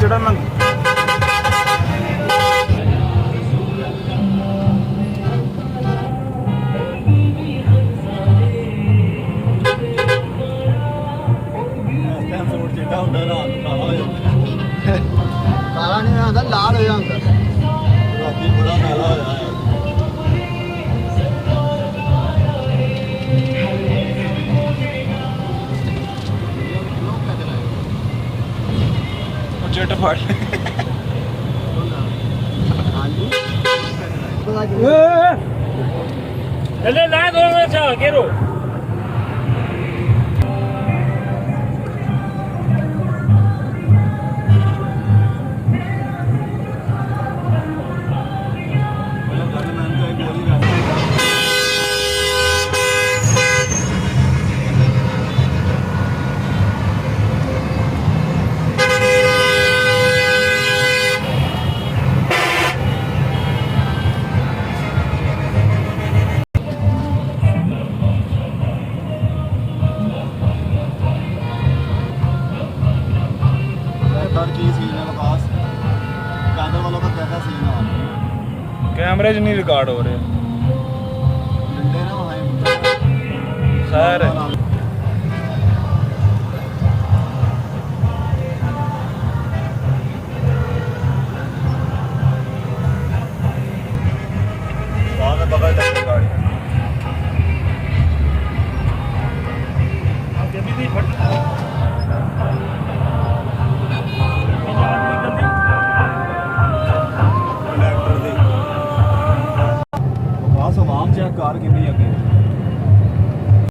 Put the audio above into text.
ਜਿਹੜਾ ਮੈਂ ਕਾਲਾ ਨਹੀਂ ਆਉਂਦਾ, ਲਾਲ ਹੋ ਜਾਂਦਾ ਰਾਤੀ ਬੜਾ ਕਾਲਾ ਹੋਇਆ ਚਿੱਟ ਫੜ ਹਾਂਜੀ ਚੱਲੇ ਲਾ ਦੋ ਚਾ ਘੇਰੋ की सीन है विकास पैदल वालों का कैसा सीन है कैमरे 'ਚ ਨਹੀਂ ਰਿਕਾਰਡ ਹੋ ਰਹੇ डंडे ना वहाँ सर वहाँ में बगल तक गाड़ी कंडक्टर दी विकास आवाम चेक कार कितनी अगे